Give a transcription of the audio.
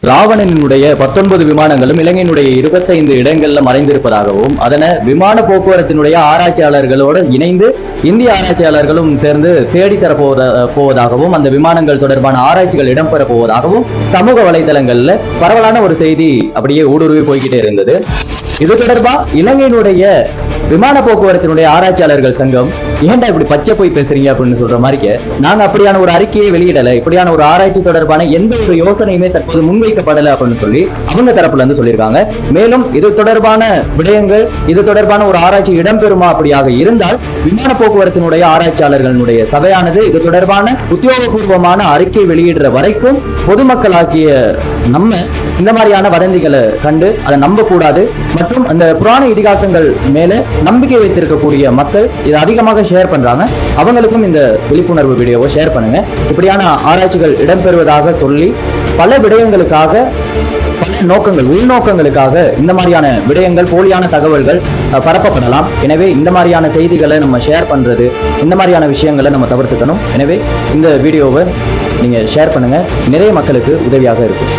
ராவணனுடைய 19 விமானங்களும் இலங்கையினுடைய 25 இடங்கள்ல மறைந்திருப்பதாகவும் அதனை விமான போக்குவரத்தினுடைய ஆராய்ச்சியாளர்களோடு இணைந்து இந்திய ஆராய்ச்சியாளர்களும் சேர்ந்து தேடித்தர போவதாகவும் அந்த விமானங்கள் தொடர்பான ஆராய்ச்சிகள் இடம்பெற போவதாகவும் சமூக வலைதளங்கள்ல பரவலான ஒரு செய்தி அப்படியே ஊடுருவி போய்கிட்டே இருந்தது. இது தொடர்பா இலங்கையினுடைய விமான போக்குவரத்தினுடைய ஆராய்ச்சியாளர்கள் சங்கம் ஏன்டா இப்படி பச்சை போய் பேசுறீங்க அப்படின்னு சொல்ற மாதிரி நாங்க அப்படியான ஒரு அறிக்கையை வெளியிடல, இப்படியான ஒரு ஆராய்ச்சி தொடர்பான எந்த ஒரு யோசனையுமே தற்போது முன்வைக்கப்படல அப்படின்னு சொல்லி அவங்க தரப்புல இருந்து சொல்லியிருக்காங்க. மேலும் இது தொடர்பான விடயங்கள், இது தொடர்பான ஒரு ஆராய்ச்சி இடம்பெறுமா அப்படியாக இருந்தால் விமான போக்குவரத்தினுடைய ஆராய்ச்சியாளர்களுடைய சபையானது இது தொடர்பான உத்தியோகபூர்வமான அறிக்கை வெளியிடுற வரைக்கும் பொதுமக்களாகிய நம்ம இந்த மாதிரியான வதந்திகளை கண்டு அதை நம்ப கூடாது. மற்றும் அந்த புராண இதிகாசங்கள் மேல நம்பிக்கை வைத்திருக்கக்கூடிய மக்கள் இதை அதிகமாக ஷேர் பண்றாங்க, அவங்களுக்கும் இந்த விழிப்புணர்வு வீடியோவை ஷேர் பண்ணுங்க. இப்படியான ஆராய்ச்சிகள் இடம்பெறுவதாக சொல்லி பல விடயங்களுக்காக, பல நோக்கங்கள், உள்நோக்கங்களுக்காக இந்த மாதிரியான விடயங்கள், போலியான தகவல்கள் பரப்பப்படலாம். எனவே இந்த மாதிரியான செய்திகளை நம்ம ஷேர் பண்றது, இந்த மாதிரியான விஷயங்களை நம்ம தவிர்த்துக்கணும். எனவே இந்த வீடியோவை நீங்க ஷேர் பண்ணுங்க, நிறைய மக்களுக்கு உதவியாக இருக்கும்.